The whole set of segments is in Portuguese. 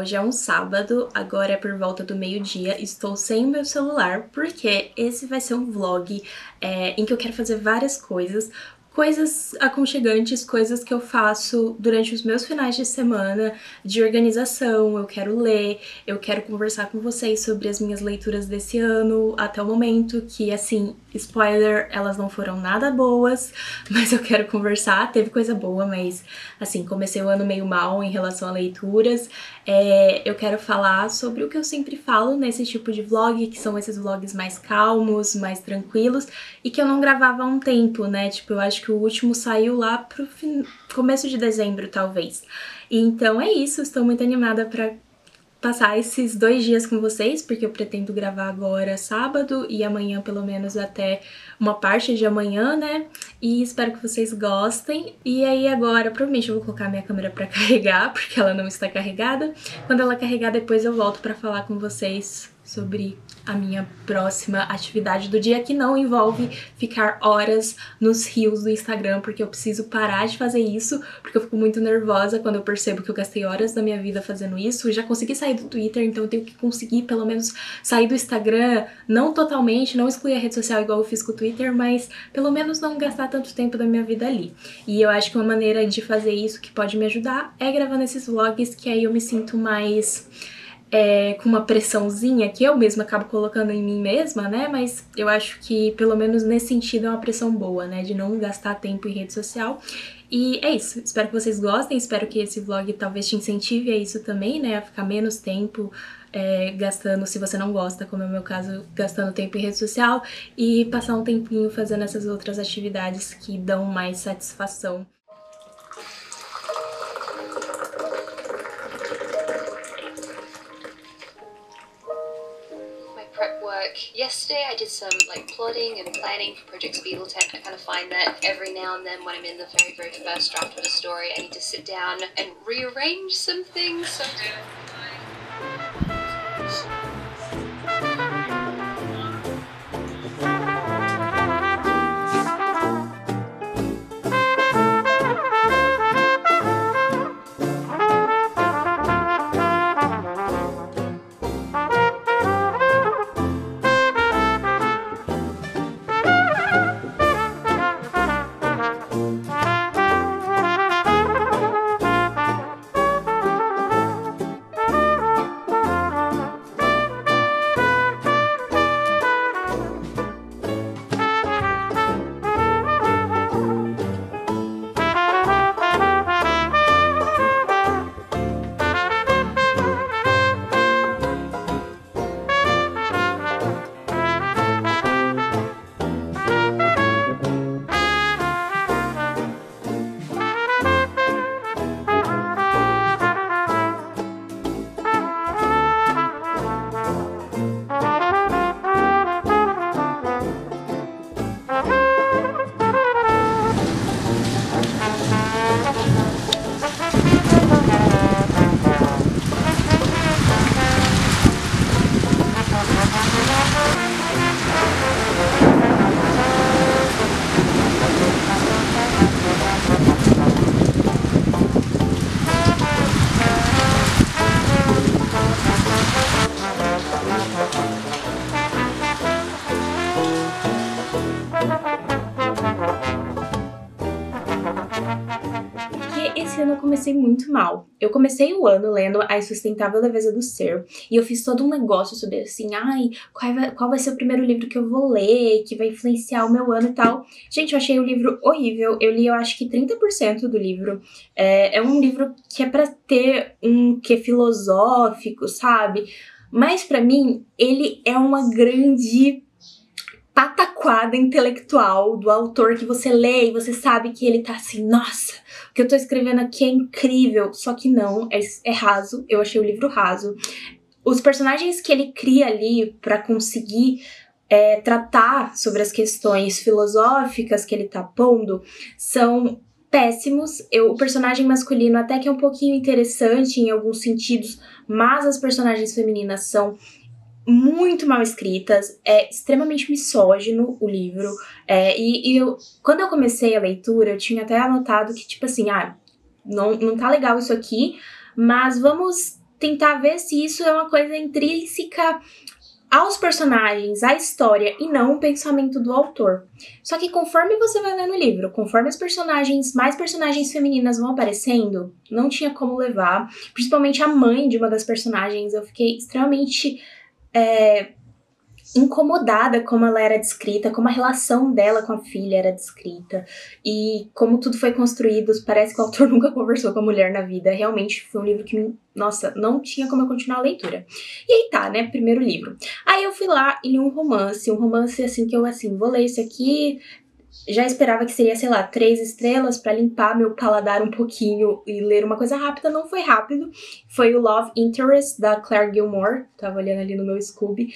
Hoje é um sábado, agora é por volta do meio-dia, estou sem o meu celular, porque esse vai ser um vlog em que eu quero fazer várias coisas aconchegantes, coisas que eu faço durante os meus finais de semana, de organização. Eu quero ler, eu quero conversar com vocês sobre as minhas leituras desse ano, até o momento, que assim, spoiler, elas não foram nada boas, mas eu quero conversar. Teve coisa boa, mas assim, comecei o ano meio mal em relação a leituras. Eu quero falar sobre o que eu sempre falo nesse tipo de vlog, que são esses vlogs mais calmos, mais tranquilos, e que eu não gravava há um tempo, né? Tipo, eu acho que o último saiu lá pro começo de dezembro, talvez. Então é isso, estou muito animada pra passar esses 2 dias com vocês, porque eu pretendo gravar agora sábado e amanhã pelo menos até uma parte de amanhã, né? E espero que vocês gostem. E aí agora, provavelmente eu vou colocar minha câmera pra carregar, porque ela não está carregada. Quando ela carregar, depois eu volto pra falar com vocês sobre a minha próxima atividade do dia, que não envolve ficar horas nos reels do Instagram, porque eu preciso parar de fazer isso, porque eu fico muito nervosa quando eu percebo que eu gastei horas da minha vida fazendo isso. Eu já consegui sair do Twitter, então eu tenho que conseguir pelo menos sair do Instagram, não totalmente, não excluir a rede social igual eu fiz com o Twitter, mas pelo menos não gastar tanto tempo da minha vida ali. E eu acho que uma maneira de fazer isso que pode me ajudar é gravando esses vlogs, que aí eu me sinto mais com uma pressãozinha que eu mesma acabo colocando em mim mesma, né? Mas eu acho que, pelo menos nesse sentido, é uma pressão boa, né? De não gastar tempo em rede social. E é isso. Espero que vocês gostem. Espero que esse vlog talvez te incentive a isso também, né? A ficar menos tempo gastando, se você não gosta, como é o meu caso, gastando tempo em rede social. E passar um tempinho fazendo essas outras atividades que dão mais satisfação. Yesterday I did some plotting and planning for Project Beetletent. I kind of find that every now and then when I'm in the very first draft of a story, I need to sit down and rearrange some things. So esse ano eu comecei muito mal. Eu comecei o ano lendo A Insustentável Leveza do Ser, e eu fiz todo um negócio sobre assim, ai, qual vai ser o primeiro livro que eu vou ler, que vai influenciar o meu ano e tal. Gente, eu achei o livro horrível. Eu li, eu acho que 30% do livro. É um livro que é pra ter um quê filosófico, sabe? Mas pra mim, ele é uma grande pataquada intelectual do autor que você lê e você sabe que ele tá assim, nossa, o que eu tô escrevendo aqui é incrível. Só que não, é raso. Eu achei o livro raso. Os personagens que ele cria ali pra conseguir tratar sobre as questões filosóficas que ele tá pondo são péssimos. O personagem masculino até que é um pouquinho interessante em alguns sentidos, mas as personagens femininas são muito mal escritas, é extremamente misógino o livro, quando eu comecei a leitura, eu tinha até anotado que, tipo assim, não tá legal isso aqui, mas vamos tentar ver se isso é uma coisa intrínseca aos personagens, à história, e não o pensamento do autor. Só que conforme você vai lendo o livro, conforme mais personagens femininas vão aparecendo, não tinha como levar. Principalmente a mãe de uma das personagens, eu fiquei extremamente incomodada como ela era descrita, como a relação dela com a filha era descrita e como tudo foi construído. Parece que o autor nunca conversou com a mulher na vida. Realmente foi um livro que, nossa, não tinha como eu continuar a leitura. E aí tá, né, primeiro livro. Aí eu fui lá e li um romance assim que eu, assim, vou ler isso aqui. Já esperava que seria, sei lá, 3 estrelas pra limpar meu paladar um pouquinho e ler uma coisa rápida. Não foi rápido. Foi o Love Interest, da Claire Gilmore. Tava olhando ali no meu Scooby.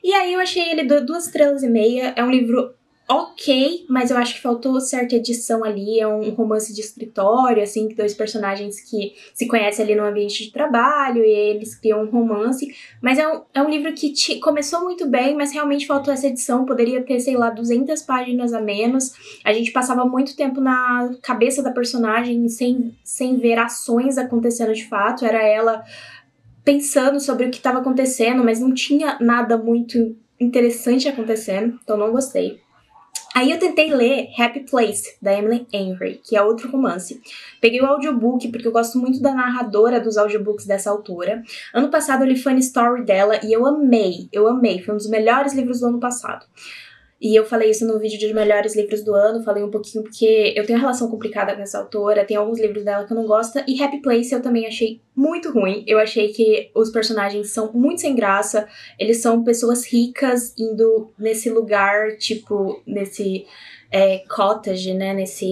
E aí eu achei ele 2 estrelas e meia. É um livro ok, mas eu acho que faltou certa edição ali. É um romance de escritório, assim, que 2 personagens que se conhecem ali no ambiente de trabalho e eles criam um romance. Mas é um livro que começou muito bem, mas realmente faltou essa edição. Poderia ter, sei lá, 200 páginas a menos. A gente passava muito tempo na cabeça da personagem sem ver ações acontecendo de fato. Era ela pensando sobre o que estava acontecendo, mas não tinha nada muito interessante acontecendo, então não gostei. Aí eu tentei ler Happy Place, da Emily Henry, que é outro romance. Peguei o audiobook, porque eu gosto muito da narradora dos audiobooks dessa autora. Ano passado eu li Funny Story dela e eu amei. Foi um dos melhores livros do ano passado. E eu falei isso no vídeo de melhores livros do ano, falei um pouquinho porque eu tenho uma relação complicada com essa autora, tem alguns livros dela que eu não gosto, e Happy Place eu também achei muito ruim. Eu achei que os personagens são muito sem graça, eles são pessoas ricas indo nesse lugar, tipo, nesse cottage, né, nessa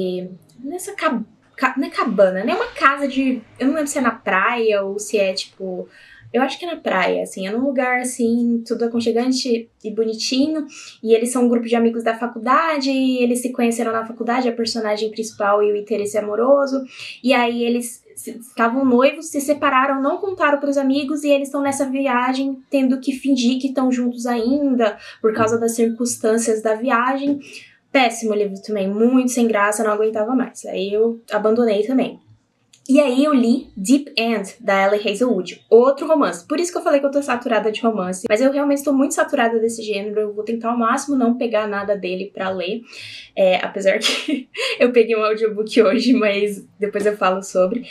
não é cabana, né, uma casa de, eu não lembro se é na praia ou se é, tipo... Eu acho que é na praia, assim, é num lugar, assim, tudo aconchegante e bonitinho. E eles são um grupo de amigos da faculdade, e eles se conheceram na faculdade, a personagem principal e o interesse amoroso. E aí eles estavam noivos, se separaram, não contaram pros amigos, e eles estão nessa viagem tendo que fingir que estão juntos ainda, por causa das circunstâncias da viagem. Péssimo livro também, muito sem graça, não aguentava mais. Aí eu abandonei também. E aí eu li Deep End, da Ellie Hazelwood, outro romance. Por isso que eu falei que eu tô saturada de romance. Mas eu realmente estou muito saturada desse gênero. Eu vou tentar ao máximo não pegar nada dele pra ler. Apesar que eu peguei um audiobook hoje, mas depois eu falo sobre.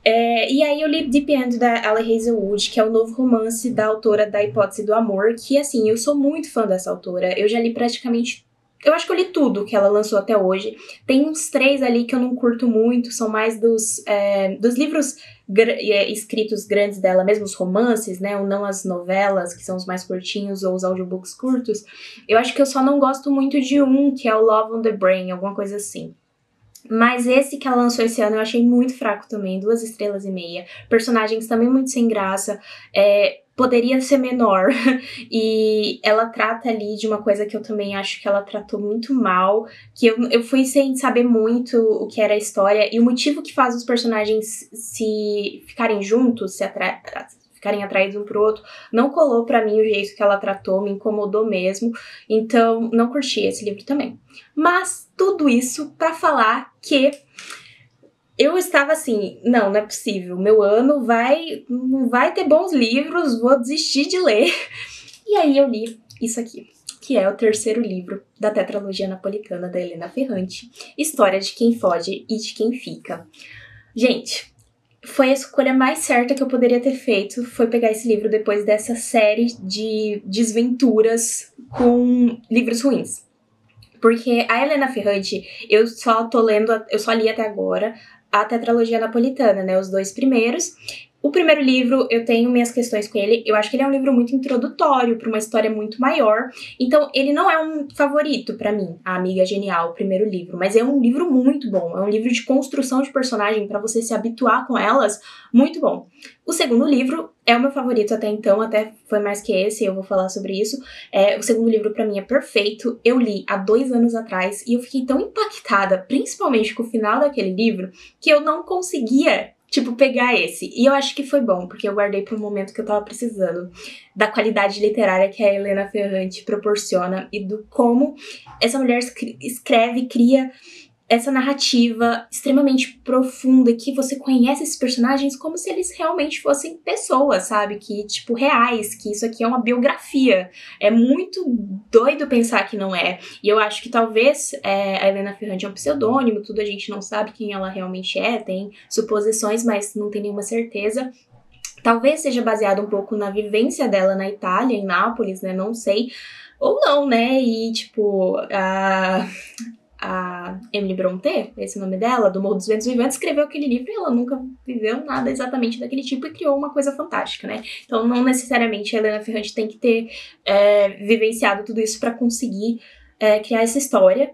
E aí eu li Deep End, da Ellie Hazelwood, que é o novo romance da autora da Hipótese do Amor. Que, assim, eu sou muito fã dessa autora. Eu já li praticamente... Eu acho que eu li tudo que ela lançou até hoje. Tem uns 3 ali que eu não curto muito, são mais dos livros escritos grandes dela, mesmo os romances, né, ou não as novelas, que são os mais curtinhos, ou os audiobooks curtos. Eu acho que eu só não gosto muito de um, que é o Love on the Brain, alguma coisa assim. Mas esse que ela lançou esse ano eu achei muito fraco também, 2 estrelas e meia. Personagens também muito sem graça. Poderia ser menor. E ela trata ali de uma coisa que eu também acho que ela tratou muito mal. Que eu fui sem saber muito o que era a história. E o motivo que faz os personagens se ficarem juntos, ficarem atraídos um pro outro, não colou pra mim o jeito que ela tratou, me incomodou mesmo. Então, não curti esse livro também. Mas, tudo isso pra falar que eu estava assim, não é possível, meu ano não vai ter bons livros, vou desistir de ler. E aí eu li isso aqui, que é o 3º livro da tetralogia napolitana da Helena Ferrante, História de Quem Foge e de Quem Fica. Gente, foi a escolha mais certa que eu poderia ter feito, foi pegar esse livro depois dessa série de desventuras com livros ruins. Porque a Helena Ferrante, eu só li até agora a tetralogia napolitana, né, os 2 primeiros. O primeiro livro, eu tenho minhas questões com ele. Eu acho que ele é um livro muito introdutório para uma história muito maior. Então, ele não é um favorito para mim, A Amiga Genial, o primeiro livro. Mas é um livro muito bom. É um livro de construção de personagem para você se habituar com elas. Muito bom. O segundo livro é o meu favorito até então. Até foi mais que esse, eu vou falar sobre isso. O segundo livro para mim é perfeito. Eu li há 2 anos atrás e eu fiquei tão impactada, principalmente com o final daquele livro, que eu não conseguia pegar esse. E eu acho que foi bom, porque eu guardei para um momento que eu tava precisando da qualidade literária que a Helena Ferrante proporciona e do como essa mulher escreve, cria essa narrativa extremamente profunda, que você conhece esses personagens como se eles realmente fossem pessoas, sabe? Que, tipo, reais, que isso aqui é uma biografia. É muito doido pensar que não é. E eu acho que talvez a Helena Ferrante é um pseudônimo, tudo a gente não sabe quem ela realmente é, tem suposições, mas não tem nenhuma certeza. Talvez seja baseado um pouco na vivência dela na Itália, em Nápoles, né? Não sei. Ou não, né? E, tipo, a Emily Brontë, esse é o nome dela, do Morro dos Ventos Vivantes, escreveu aquele livro e ela nunca viveu nada exatamente daquele tipo e criou uma coisa fantástica, né? Então, não necessariamente a Helena Ferrante tem que ter vivenciado tudo isso para conseguir criar essa história.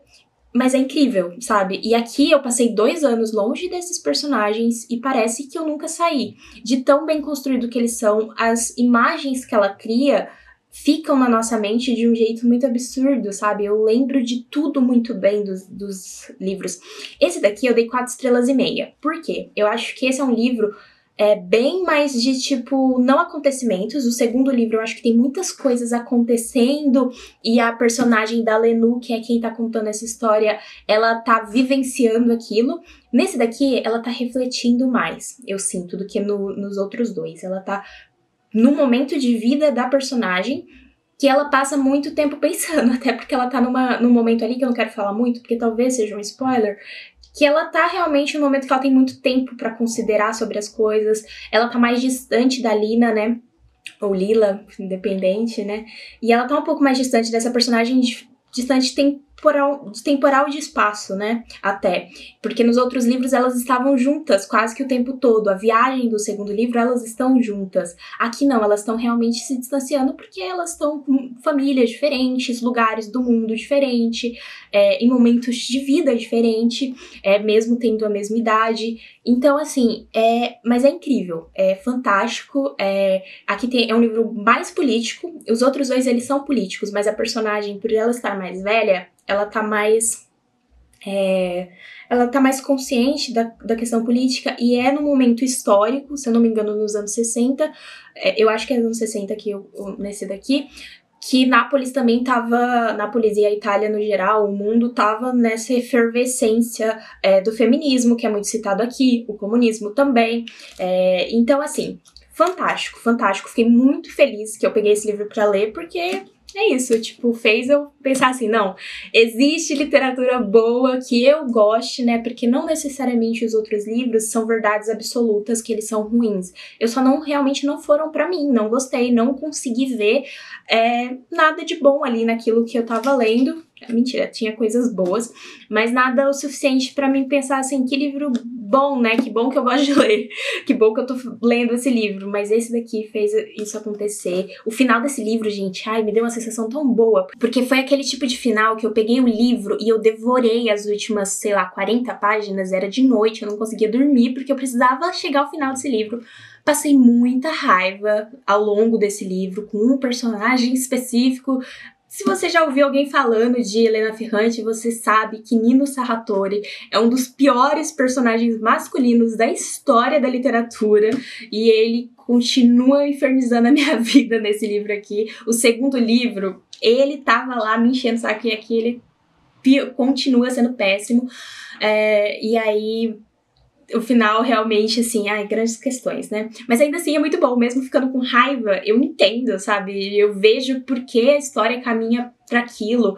Mas é incrível, sabe? E aqui eu passei 2 anos longe desses personagens e parece que eu nunca saí. De tão bem construído que eles são, as imagens que ela cria ficam na nossa mente de um jeito muito absurdo, sabe? Eu lembro de tudo muito bem dos livros. Esse daqui eu dei 4,5 estrelas. Por quê? Eu acho que esse é um livro bem mais de, tipo, não acontecimentos. O segundo livro eu acho que tem muitas coisas acontecendo e a personagem da Lenú, que é quem tá contando essa história, ela tá vivenciando aquilo. Nesse daqui, ela tá refletindo mais, eu sinto, do que nos outros dois. Ela tá no momento de vida da personagem, que ela passa muito tempo pensando, até porque ela tá num momento ali que eu não quero falar muito, porque talvez seja um spoiler, que ela tá realmente no momento que ela tem muito tempo pra considerar sobre as coisas, ela tá mais distante da Lina, né, ou Lila, independente, né, e ela tá um pouco mais distante dessa personagem, distante temporal de espaço, né, até, porque nos outros livros elas estavam juntas quase que o tempo todo, a viagem do segundo livro elas estão juntas, aqui não, elas estão realmente se distanciando porque elas estão com famílias diferentes, lugares do mundo diferente, em momentos de vida diferente, mesmo tendo a mesma idade, então assim, mas é incrível, é fantástico, aqui é um livro mais político, os outros dois eles são políticos, mas a personagem, por ela estar mais velha, ela tá mais consciente da questão política e no momento histórico, se eu não me engano, nos anos 60, eu acho que é nos anos 60 aqui, nesse daqui, que Nápoles também tava, Nápoles e a Itália no geral, o mundo tava nessa efervescência do feminismo, que é muito citado aqui, o comunismo também, então assim, fantástico, fantástico, fiquei muito feliz que eu peguei esse livro pra ler, porque é isso, tipo, fez eu pensar assim, não, existe literatura boa que eu goste, né, porque não necessariamente os outros livros são verdades absolutas que eles são ruins, eu só realmente não foram pra mim, não gostei, não consegui ver nada de bom ali naquilo que eu tava lendo, mentira, tinha coisas boas, mas nada o suficiente pra mim pensar assim, que livro bom, né, que bom que eu gosto de ler, que bom que eu tô lendo esse livro, mas esse daqui fez isso acontecer. O final desse livro, gente, me deu uma sensação tão boa, porque foi aquele tipo de final que eu peguei o livro e eu devorei as últimas, sei lá, 40 páginas, era de noite, eu não conseguia dormir, porque eu precisava chegar ao final desse livro. Passei muita raiva ao longo desse livro, com um personagem específico. Se você já ouviu alguém falando de Helena Ferrante, você sabe que Nino Sarratori é um dos piores personagens masculinos da história da literatura e ele continua infernizando a minha vida nesse livro aqui. O segundo livro, ele tava lá me enchendo o saco e aqui ele continua sendo péssimo. E aí o final realmente, assim, grandes questões, né? Mas ainda assim é muito bom, mesmo ficando com raiva, eu entendo, sabe? Eu vejo por que a história caminha para aquilo.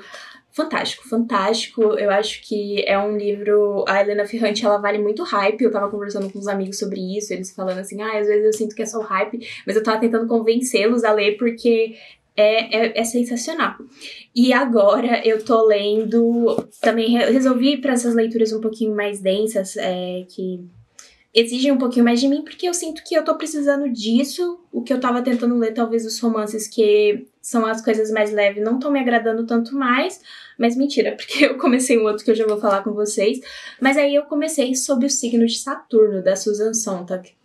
Fantástico, fantástico. Eu acho que é um livro... A Helena Ferrante, ela vale muito hype. Eu tava conversando com uns amigos sobre isso, eles falando assim, às vezes eu sinto que é só hype, mas eu tava tentando convencê-los a ler porque... É sensacional. E agora eu tô lendo... Também resolvi ir para essas leituras um pouquinho mais densas, que exigem um pouquinho mais de mim, porque eu sinto que eu tô precisando disso. O que eu tava tentando ler, talvez os romances, que são as coisas mais leves, não estão me agradando tanto mais. Mas mentira, porque eu comecei um outro que eu já vou falar com vocês. Mas aí eu comecei sobre o signo de Saturno, da Susan Sontag.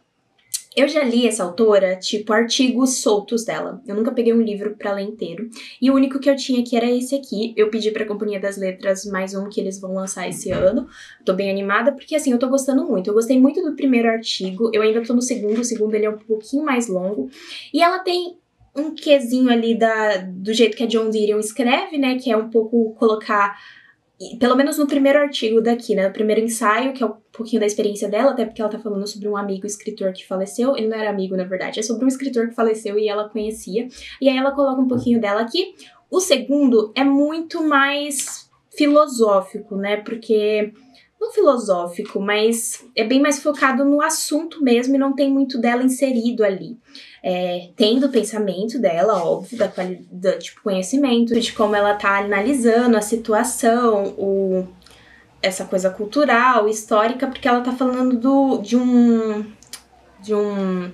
Eu já li essa autora, tipo, artigos soltos dela. Eu nunca peguei um livro pra ler inteiro. E o único que eu tinha aqui era esse aqui. Eu pedi pra Companhia das Letras mais um que eles vão lançar esse ano. Tô bem animada, porque assim, eu tô gostando muito. Eu gostei muito do primeiro artigo. Eu ainda tô no segundo. O segundo, ele é um pouquinho mais longo. E ela tem um quezinho ali do jeito que a Joan Didion escreve, né? Que é um pouco colocar pelo menos no primeiro artigo daqui, né, no primeiro ensaio, que é um pouquinho da experiência dela, até porque ela tá falando sobre um amigo escritor que faleceu, ele não era amigo, na verdade, é sobre um escritor que faleceu e ela conhecia, e aí ela coloca um pouquinho dela aqui. O segundo é muito mais filosófico, né, porque... não filosófico, mas é bem mais focado no assunto mesmo e não tem muito dela inserido ali. Tem do pensamento dela, óbvio, da tipo, conhecimento, de como ela tá analisando a situação, essa coisa cultural, histórica, porque ela tá falando de um...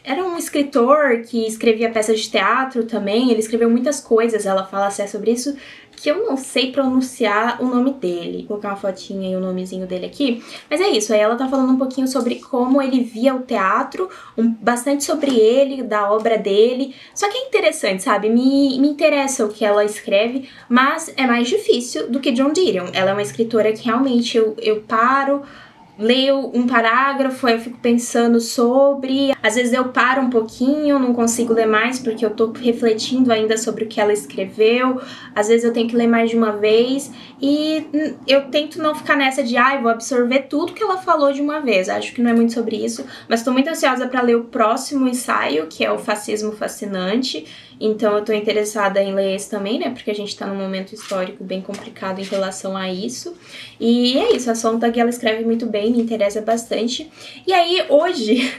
Era um escritor que escrevia peças de teatro também, ele escreveu muitas coisas, ela fala assim, sobre isso, que eu não sei pronunciar o nome dele. Vou colocar uma fotinha e o nomezinho dele aqui. Mas é isso, aí ela tá falando um pouquinho sobre como ele via o teatro, bastante sobre ele, da obra dele. Só que é interessante, sabe? Me interessa o que ela escreve, mas é mais difícil do que Joan Didion. Ela é uma escritora que realmente eu paro... leio um parágrafo, aí eu fico pensando sobre... às vezes eu paro um pouquinho, não consigo ler mais porque eu tô refletindo ainda sobre o que ela escreveu. Às vezes eu tenho que ler mais de uma vez e eu tento não ficar nessa de eu vou absorver tudo que ela falou de uma vez. Acho que não é muito sobre isso, mas tô muito ansiosa pra ler o próximo ensaio, que é o Fascismo Fascinante. Então eu tô interessada em ler esse também, né, porque a gente tá num momento histórico bem complicado em relação a isso. E é isso, a Sontag, ela escreve muito bem, me interessa bastante. E aí, hoje,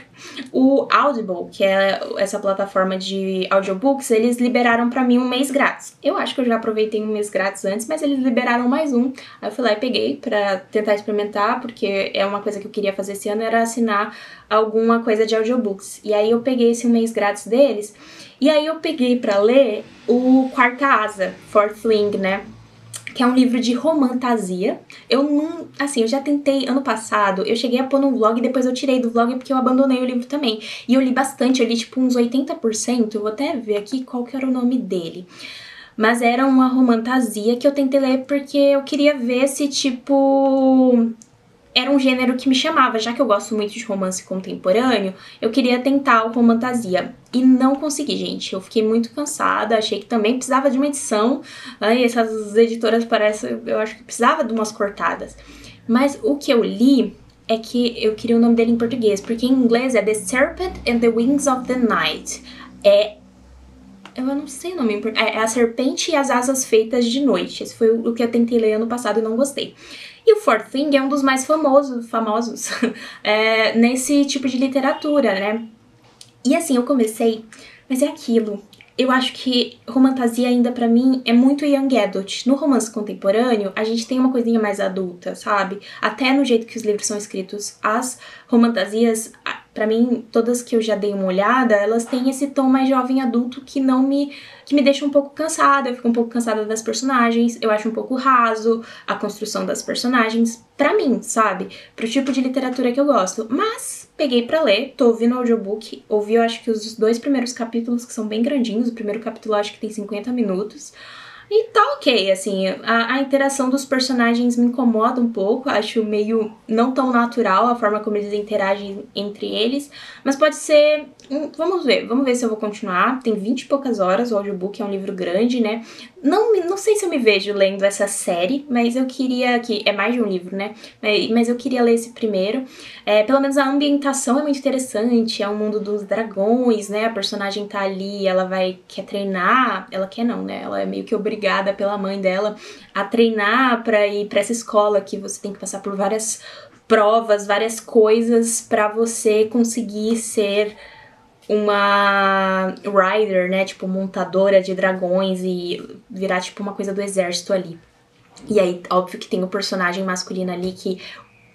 o Audible, que é essa plataforma de audiobooks, eles liberaram pra mim um mês grátis. Eu acho que eu já aproveitei um mês grátis antes, mas eles liberaram mais um. Aí eu fui lá e peguei pra tentar experimentar, porque é uma coisa que eu queria fazer esse ano, era assinar alguma coisa de audiobooks. E aí eu peguei esse um mês grátis deles, e aí eu peguei pra ler o Quarta Asa, Fourth Wing, né? Que é um livro de romantasia. Eu não... assim, eu já tentei ano passado, eu cheguei a pôr no vlog, depois eu tirei do vlog porque eu abandonei o livro também. E eu li bastante, eu li tipo uns 80%, eu vou até ver aqui qual que era o nome dele. Mas era uma romantasia que eu tentei ler porque eu queria ver se, tipo... era um gênero que me chamava, já que eu gosto muito de romance contemporâneo, eu queria tentar o romantasia. E não consegui, gente. Eu fiquei muito cansada, achei que também precisava de uma edição. Ai, essas editoras parecem, eu acho que precisava de umas cortadas. Mas o que eu li é que eu queria o nome dele em português, porque em inglês é The Serpent and the Wings of the Night. Eu não sei o nome em português. É A Serpente e as Asas Feitas de Noite. Esse foi o que eu tentei ler ano passado e não gostei. E o Fourth Thing é um dos mais famosos nesse tipo de literatura, né? E assim, eu comecei, mas é aquilo. Eu acho que romantasia ainda pra mim é muito young adult. No romance contemporâneo, a gente tem uma coisinha mais adulta, sabe? Até no jeito que os livros são escritos, as romantasias, pra mim, todas que eu já dei uma olhada, elas têm esse tom mais jovem adulto que me deixa um pouco cansada. Eu fico um pouco cansada das personagens, eu acho um pouco raso a construção das personagens, pra mim, sabe? Pro tipo de literatura que eu gosto. Mas peguei pra ler, tô ouvindo o audiobook, ouvi eu acho que os 2 primeiros capítulos, que são bem grandinhos, o primeiro capítulo eu acho que tem 50 minutos. E tá ok, assim, a interação dos personagens me incomoda um pouco, acho meio não tão natural a forma como eles interagem entre eles, mas pode ser... vamos ver se eu vou continuar. Tem 20 e poucas horas, o audiobook é um livro grande, né? Não sei se eu me vejo lendo essa série, mas eu queria... que é mais de um livro, né? Mas eu queria ler esse primeiro. Pelo menos a ambientação é muito interessante, é o mundo dos dragões, né? A personagem tá ali, ela quer treinar... ela quer não, né? Ela é meio que obrigada pela mãe dela a treinar pra ir pra essa escola que você tem que passar por várias provas, várias coisas pra você conseguir ser uma rider, né, tipo montadora de dragões e virar tipo uma coisa do exército ali. E aí, óbvio que tem o personagem masculino ali que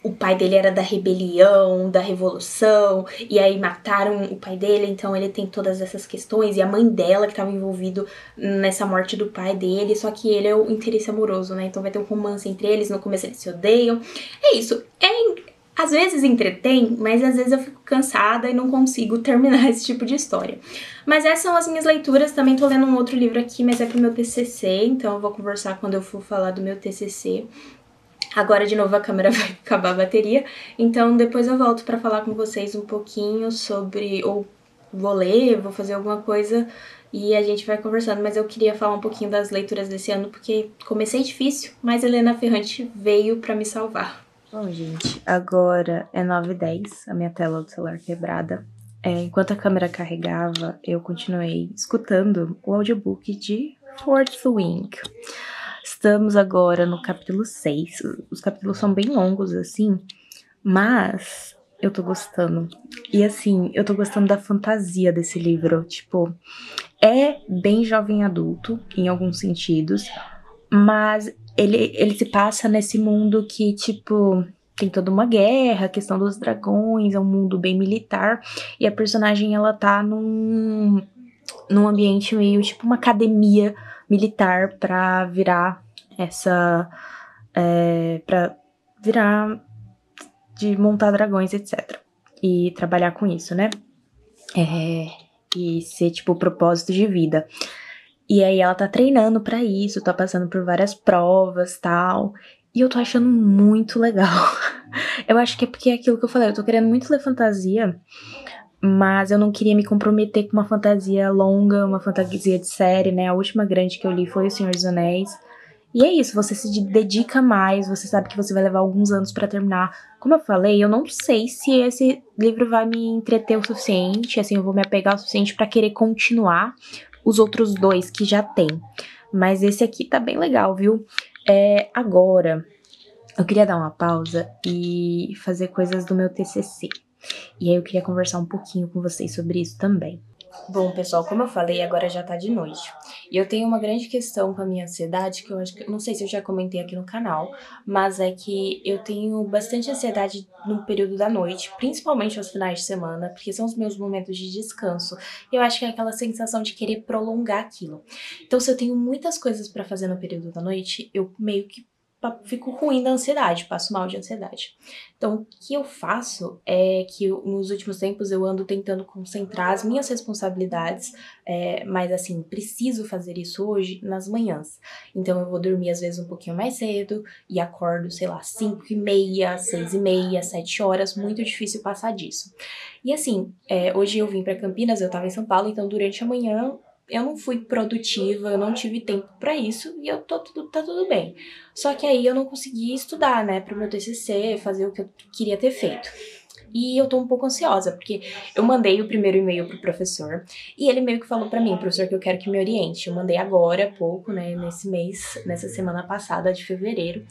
o pai dele era da rebelião, da revolução, e aí mataram o pai dele, então ele tem todas essas questões, e a mãe dela que estava envolvido nessa morte do pai dele, só que ele é o interesse amoroso, né, então vai ter um romance entre eles, no começo eles se odeiam. É isso, às vezes entretém, mas às vezes eu fico cansada e não consigo terminar esse tipo de história. Mas essas são as minhas leituras, também tô lendo um outro livro aqui, mas é pro meu TCC, então eu vou conversar quando eu for falar do meu TCC. Agora, de novo, a câmera vai acabar a bateria, então depois eu volto pra falar com vocês um pouquinho sobre... ou vou ler, vou fazer alguma coisa e a gente vai conversando, mas eu queria falar um pouquinho das leituras desse ano, porque comecei difícil, mas Helena Ferrante veio pra me salvar. Bom, gente, agora é 9h10, a minha tela do celular quebrada. Enquanto a câmera carregava, eu continuei escutando o audiobook de Fourth Wing. Estamos agora no capítulo 6. Os capítulos são bem longos, assim, mas eu tô gostando. E assim, eu tô gostando da fantasia desse livro. Tipo, é bem jovem adulto, em alguns sentidos, mas ele se passa nesse mundo que, tipo, tem toda uma guerra, a questão dos dragões, é um mundo bem militar, e a personagem, ela tá num ambiente meio, tipo, uma academia militar pra virar pra virar de montar dragões, etc. E trabalhar com isso, né? E ser, tipo, o propósito de vida. E aí ela tá treinando pra isso, tá passando por várias provas, tal. E eu tô achando muito legal. Eu acho que é porque é aquilo que eu falei, eu tô querendo muito ler fantasia, mas eu não queria me comprometer com uma fantasia longa, uma fantasia de série, né? A última grande que eu li foi O Senhor dos Anéis. E é isso, você se dedica mais, você sabe que você vai levar alguns anos pra terminar. Como eu falei, eu não sei se esse livro vai me entreter o suficiente, assim, eu vou me apegar o suficiente pra querer continuar os outros dois que já tem. Mas esse aqui tá bem legal, viu? Agora, eu queria dar uma pausa e fazer coisas do meu TCC. E aí eu queria conversar um pouquinho com vocês sobre isso também. Bom, pessoal, como eu falei, agora já tá de noite. E eu tenho uma grande questão com a minha ansiedade, que eu acho que, não sei se eu já comentei aqui no canal, mas é que eu tenho bastante ansiedade no período da noite, principalmente aos finais de semana, porque são os meus momentos de descanso. E eu acho que é aquela sensação de querer prolongar aquilo. Então, se eu tenho muitas coisas pra fazer no período da noite, eu meio que fico ruim da ansiedade, passo mal de ansiedade. Então, o que eu faço é que nos últimos tempos eu ando tentando concentrar as minhas responsabilidades, mas assim, preciso fazer isso hoje nas manhãs. Então eu vou dormir às vezes um pouquinho mais cedo e acordo, sei lá, 5h30, 6h30, 7 horas, muito difícil passar disso. E assim, hoje eu vim para Campinas, eu tava em São Paulo, então durante a manhã eu não fui produtiva, eu não tive tempo pra isso e tá tudo bem. Só que aí eu não consegui estudar, né, pro meu TCC, fazer o que eu queria ter feito. E eu tô um pouco ansiosa, porque eu mandei o primeiro e-mail pro professor e ele meio que falou pra mim, professor, que eu quero que me oriente. Eu mandei agora há pouco, né, nesse mês, nessa semana passada de fevereiro.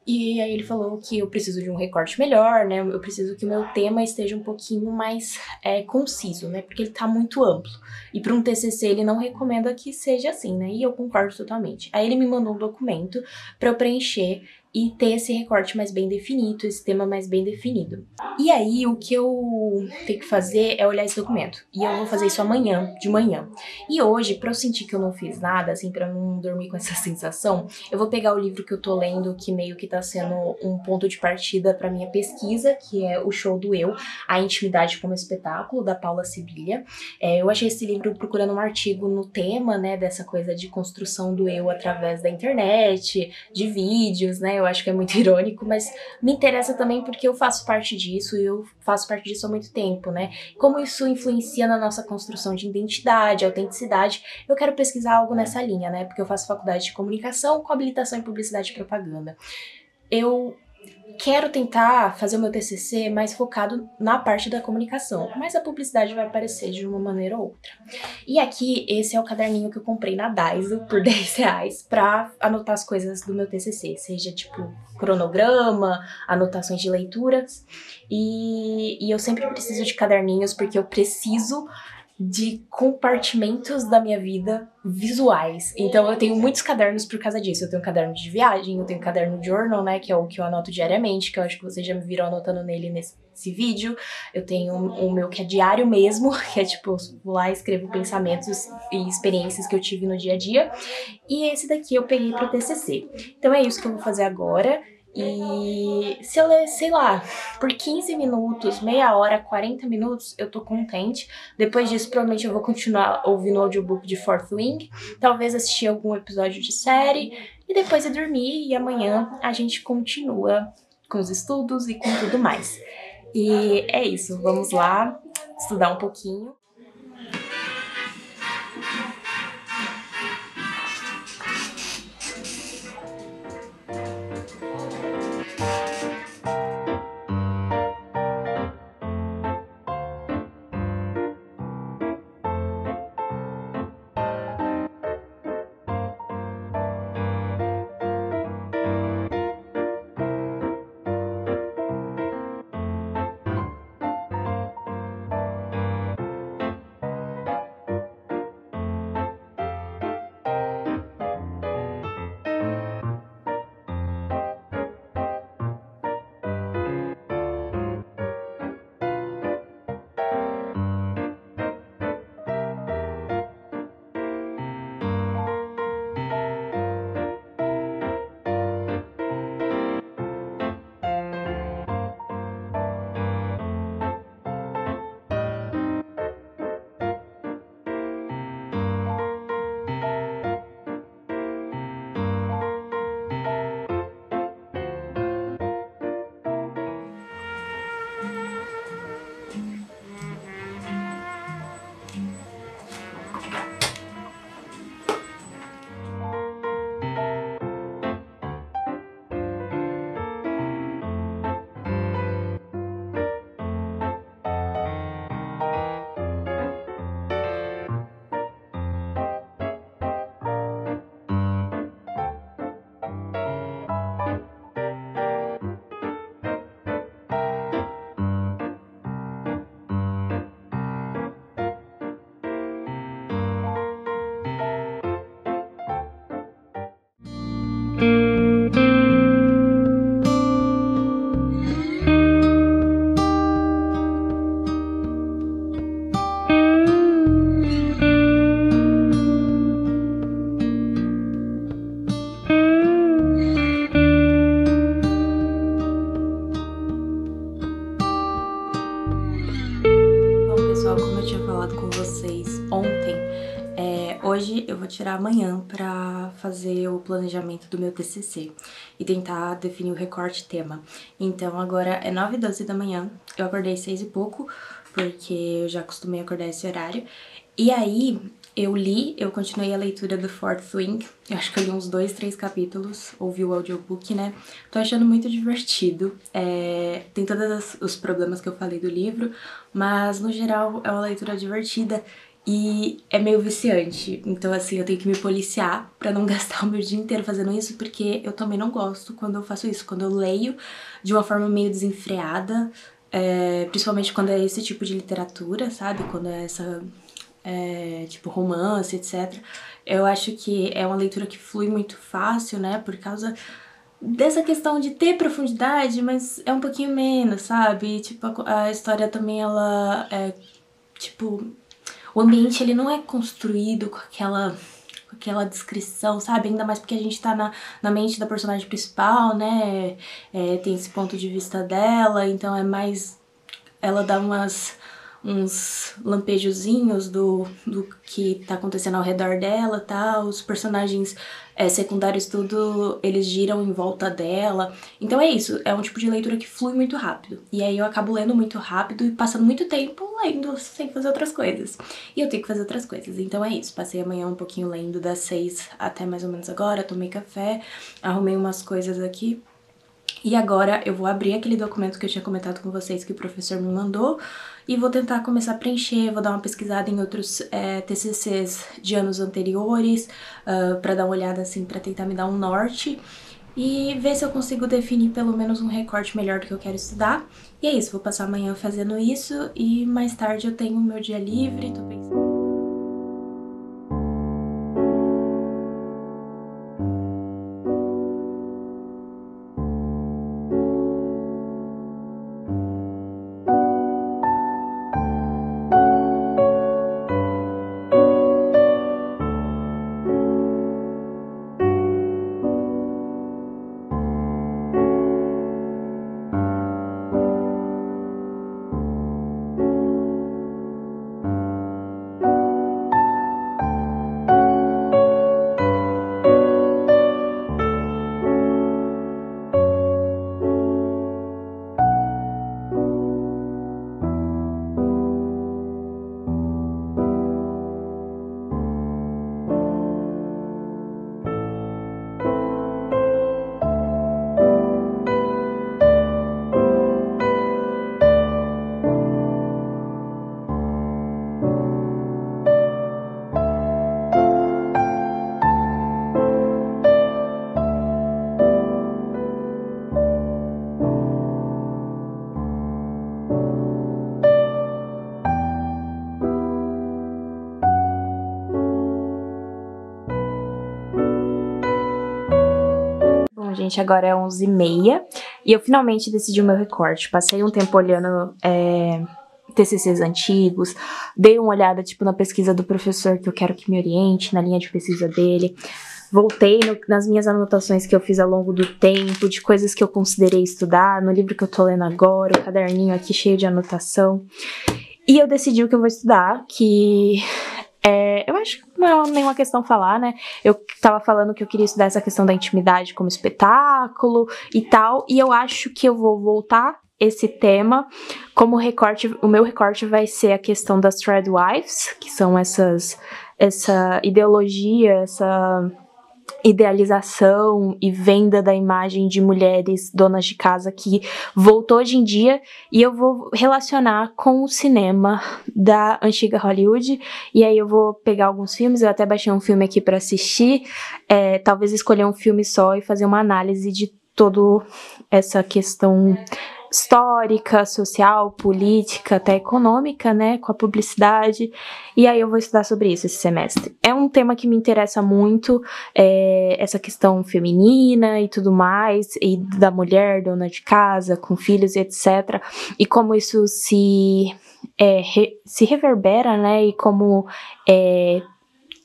E aí ele falou que eu preciso de um recorte melhor, né? Eu preciso que o meu tema esteja um pouquinho mais conciso, né? Porque ele tá muito amplo. E para um TCC ele não recomenda que seja assim, né? E eu concordo totalmente. Aí ele me mandou um documento para eu preencher e ter esse recorte mais bem definido, esse tema mais bem definido. E aí o que eu tenho que fazer é olhar esse documento. E eu vou fazer isso amanhã, de manhã. E hoje, pra eu sentir que eu não fiz nada, assim, pra não dormir com essa sensação, eu vou pegar o livro que eu tô lendo, que meio que tá sendo um ponto de partida pra minha pesquisa, que é O Show do Eu, A Intimidade como Espetáculo, da Paula Sibilia. Eu achei esse livro procurando um artigo no tema, né, dessa coisa de construção do eu através da internet, de vídeos, né, eu acho que é muito irônico, mas me interessa também porque eu faço parte disso e eu faço parte disso há muito tempo, né? Como isso influencia na nossa construção de identidade, autenticidade, eu quero pesquisar algo nessa linha, né? Porque eu faço faculdade de comunicação com habilitação em publicidade e propaganda. Eu quero tentar fazer o meu TCC mais focado na parte da comunicação, mas a publicidade vai aparecer de uma maneira ou outra. E aqui, esse é o caderninho que eu comprei na Daiso por R$10 pra anotar as coisas do meu TCC, seja tipo cronograma, anotações de leituras, e eu sempre preciso de caderninhos porque eu preciso de compartimentos da minha vida visuais. Então eu tenho muitos cadernos por causa disso. Eu tenho um caderno de viagem, eu tenho um caderno de journal, né, que é o que eu anoto diariamente, que eu acho que vocês já me viram anotando nele nesse vídeo. Eu tenho o meu que é diário mesmo, que é tipo, eu vou lá e escrevo pensamentos e experiências que eu tive no dia a dia. E esse daqui eu peguei pro TCC. Então é isso que eu vou fazer agora. E se eu ler, sei lá, por 15 minutos, meia hora, 40 minutos, eu tô contente. Depois disso, provavelmente eu vou continuar ouvindo o audiobook de Fourth Wing, talvez assistir algum episódio de série, e depois eu dormir, e amanhã a gente continua com os estudos e com tudo mais. E é isso, vamos lá estudar um pouquinho. tirar amanhã pra fazer o planejamento do meu TCC e tentar definir o recorte tema. Então agora é 9h12 da manhã, eu acordei 6 e pouco, porque eu já acostumei a acordar esse horário. E aí eu continuei a leitura do Fourth Wing, eu acho que eu li uns 2, 3 capítulos, ouvi o audiobook, né? Tô achando muito divertido, tem todos os problemas que eu falei do livro, mas no geral é uma leitura divertida e é meio viciante. Então assim, eu tenho que me policiar pra não gastar o meu dia inteiro fazendo isso, porque eu também não gosto quando eu faço isso, quando eu leio de uma forma meio desenfreada, principalmente quando é esse tipo de literatura, sabe? Quando é essa... tipo romance, etc. Eu acho que é uma leitura que flui muito fácil, né, por causa dessa questão de ter profundidade, mas é um pouquinho menos, sabe? Tipo, a história também, ela tipo, o ambiente ele não é construído com aquela descrição, sabe? Ainda mais porque a gente tá na mente da personagem principal, né? Tem esse ponto de vista dela, então é mais... Ela dá uns lampejozinhos do que tá acontecendo ao redor dela, tá? Os personagens secundários, tudo, eles giram em volta dela. Então é isso, é um tipo de leitura que flui muito rápido. E aí eu acabo lendo muito rápido e passando muito tempo lendo sem fazer outras coisas. E eu tenho que fazer outras coisas, então é isso. Passei amanhã um pouquinho lendo das 6 até mais ou menos agora, tomei café, arrumei umas coisas aqui. E agora eu vou abrir aquele documento que eu tinha comentado com vocês que o professor me mandou e vou tentar começar a preencher, vou dar uma pesquisada em outros TCCs de anos anteriores, pra dar uma olhada assim, pra tentar me dar um norte e ver se eu consigo definir pelo menos um recorte melhor do que eu quero estudar. E é isso, vou passar amanhã fazendo isso e mais tarde eu tenho o meu dia livre, tô pensando... Bom, gente, agora é 11h30 e eu finalmente decidi o meu recorte. Passei um tempo olhando TCCs antigos, dei uma olhada tipo na pesquisa do professor que eu quero que me oriente, na linha de pesquisa dele. Voltei nas minhas anotações que eu fiz ao longo do tempo, de coisas que eu considerei estudar, no livro que eu tô lendo agora, o caderninho aqui cheio de anotação. E eu decidi o que eu vou estudar, que... eu acho que não é nenhuma questão falar, né? Eu tava falando que eu queria estudar essa questão da intimidade como espetáculo e tal, e eu acho que eu vou voltar esse tema como recorte. O meu recorte vai ser a questão das Threadwives, que são essa ideologia, essa idealização e venda da imagem de mulheres donas de casa que voltou hoje em dia, e eu vou relacionar com o cinema da antiga Hollywood, e aí eu vou pegar alguns filmes, eu até baixei um filme aqui para assistir, talvez escolher um filme só e fazer uma análise de toda essa questão histórica, social, política, até econômica, né, com a publicidade, e aí eu vou estudar sobre isso esse semestre. É um tema que me interessa muito, essa questão feminina e tudo mais, e da mulher dona de casa, com filhos e etc, e como isso se reverbera, né, e como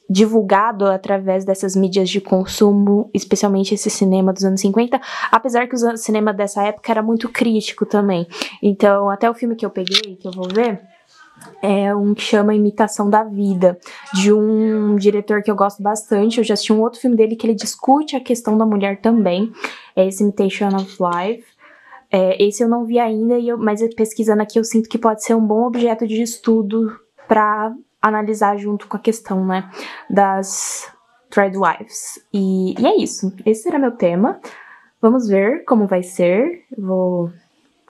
divulgado através dessas mídias de consumo, especialmente esse cinema dos anos 50, apesar que o cinema dessa época era muito crítico também. Então, até o filme que eu peguei, que eu vou ver, É um que chama Imitação da Vida, de um diretor que eu gosto bastante. Eu já assisti um outro filme dele que ele discute a questão da mulher também, é esse Imitation of Life. Esse eu não vi ainda, mas pesquisando aqui eu sinto que pode ser um bom objeto de estudo para analisar junto com a questão, né, das Threadwives. E é isso, esse era meu tema. Vamos ver como vai ser. Vou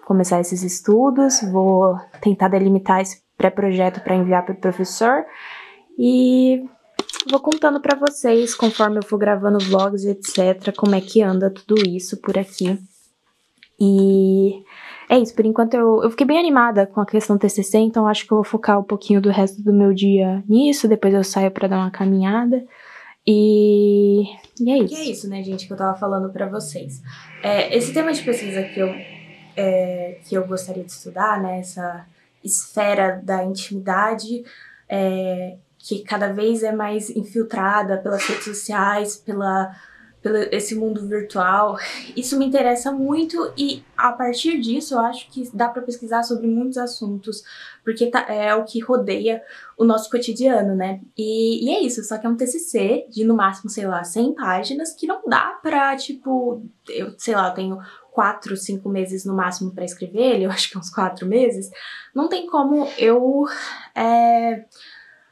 começar esses estudos, vou tentar delimitar esse pré-projeto para enviar para o professor e vou contando para vocês, conforme eu for gravando vlogs e etc, como é que anda tudo isso por aqui. E é isso, por enquanto eu fiquei bem animada com a questão TCC, então acho que eu vou focar um pouquinho do resto do meu dia nisso, depois eu saio para dar uma caminhada. E é isso. E é isso, né, gente, que eu tava falando pra vocês. Esse tema de pesquisa que eu gostaria de estudar, né, essa esfera da intimidade, que cada vez é mais infiltrada pelas redes sociais, pelo esse mundo virtual, isso me interessa muito e a partir disso eu acho que dá para pesquisar sobre muitos assuntos, porque é o que rodeia o nosso cotidiano, né? E é isso, só que é um TCC de no máximo, sei lá, 100 páginas que não dá pra, tipo, eu tenho 4, 5 meses no máximo pra escrever ele, eu acho que uns 4 meses, não tem como eu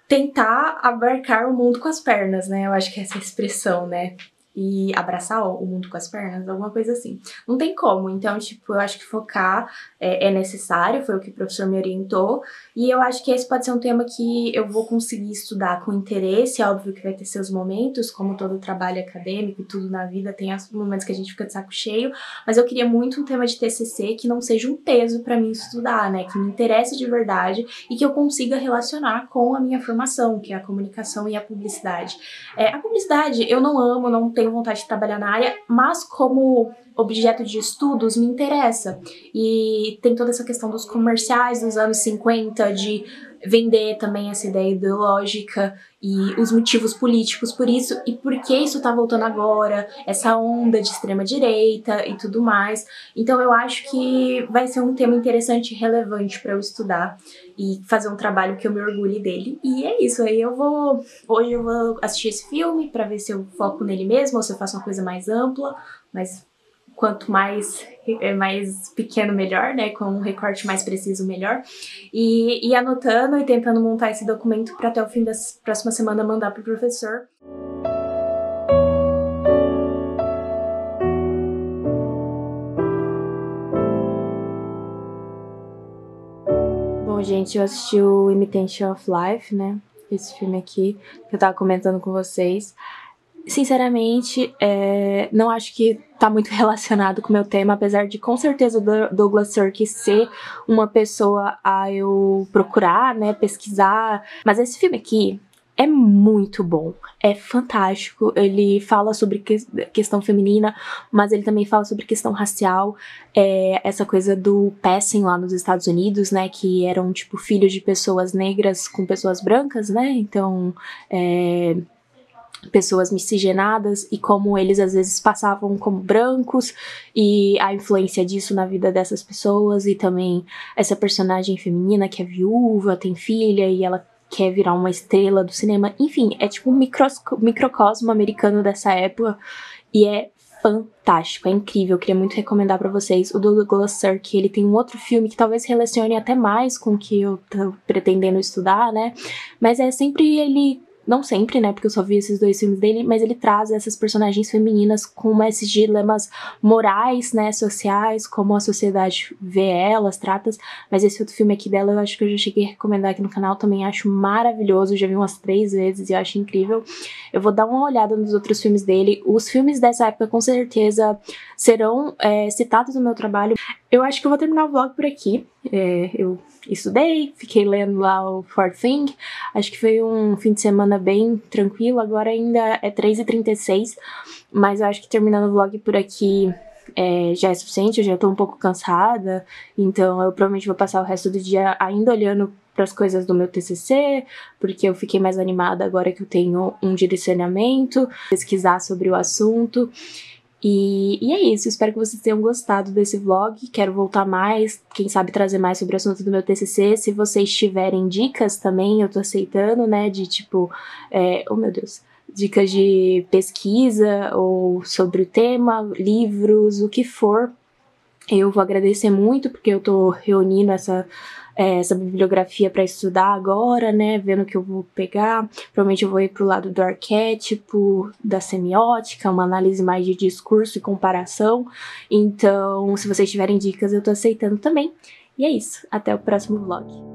tentar abarcar o mundo com as pernas, né? Eu acho que é essa expressão, né? E abraçar o mundo com as pernas, alguma coisa assim. Não tem como, então, tipo, eu acho que focar é necessário, foi o que o professor me orientou, e eu acho que esse pode ser um tema que eu vou conseguir estudar com interesse. É óbvio que vai ter seus momentos, como todo trabalho acadêmico e tudo na vida, tem momentos que a gente fica de saco cheio, mas eu queria muito um tema de TCC que não seja um peso pra mim estudar, né, que me interesse de verdade e que eu consiga relacionar com a minha formação, que é a comunicação e a publicidade. A publicidade eu não amo, não tenho vontade de trabalhar na área, mas como objeto de estudos me interessa. E tem toda essa questão dos comerciais dos anos 50, de vender também essa ideia ideológica e os motivos políticos por isso, e por que isso tá voltando agora, essa onda de extrema direita e tudo mais. Então eu acho que vai ser um tema interessante e relevante para eu estudar e fazer um trabalho que eu me orgulhe dele. E é isso, aí hoje eu vou assistir esse filme para ver se eu foco nele mesmo ou se eu faço uma coisa mais ampla, mas quanto mais pequeno, melhor, né? Com um recorte mais preciso, melhor. E anotando e tentando montar esse documento para até o fim da próxima semana mandar pro professor. Bom, gente, eu assisti o Imitation of Life, né? Esse filme aqui, que eu tava comentando com vocês. Sinceramente, não acho que tá muito relacionado com o meu tema, apesar de com certeza o Douglas Sirk ser uma pessoa a eu procurar, né, pesquisar. Mas esse filme aqui é muito bom, é fantástico. Ele fala sobre questão feminina, mas ele também fala sobre questão racial, essa coisa do passing lá nos Estados Unidos, né, que eram tipo filhos de pessoas negras com pessoas brancas, né, então pessoas miscigenadas e como eles às vezes passavam como brancos e a influência disso na vida dessas pessoas, e também essa personagem feminina que é viúva, tem filha e ela quer virar uma estrela do cinema. Enfim, é tipo um microcosmo americano dessa época e é fantástico, é incrível. Eu queria muito recomendar pra vocês o Douglas Sirk. Ele tem um outro filme que talvez relacione até mais com o que eu tô pretendendo estudar, né, mas é sempre ele... Não sempre, né, porque eu só vi esses 2 filmes dele, mas ele traz essas personagens femininas com esses dilemas morais, né, sociais, como a sociedade vê elas, trata. Mas esse outro filme aqui dela eu acho que eu já cheguei a recomendar aqui no canal, também acho maravilhoso, já vi umas 3 vezes e eu acho incrível. Eu vou dar uma olhada nos outros filmes dele. Os filmes dessa época com certeza serão citados no meu trabalho. Eu acho que eu vou terminar o vlog por aqui. Eu estudei, fiquei lendo lá o Fourth Thing, acho que foi um fim de semana bem tranquilo. Agora ainda é 3h36, mas eu acho que terminando o vlog por aqui já é suficiente. Eu já tô um pouco cansada, então eu provavelmente vou passar o resto do dia ainda olhando para as coisas do meu TCC, porque eu fiquei mais animada agora que eu tenho um direcionamento, pesquisar sobre o assunto. E é isso, espero que vocês tenham gostado desse vlog, quero voltar mais, quem sabe trazer mais sobre o assunto do meu TCC, se vocês tiverem dicas também, eu tô aceitando, né, de tipo, oh meu Deus, dicas de pesquisa ou sobre o tema, livros, o que for, eu vou agradecer muito, porque eu tô reunindo essa bibliografia para estudar agora, né, vendo o que eu vou pegar. Provavelmente eu vou ir pro lado do arquétipo, da semiótica, uma análise mais de discurso e comparação. Então, se vocês tiverem dicas, eu tô aceitando também. E é isso, até o próximo vlog.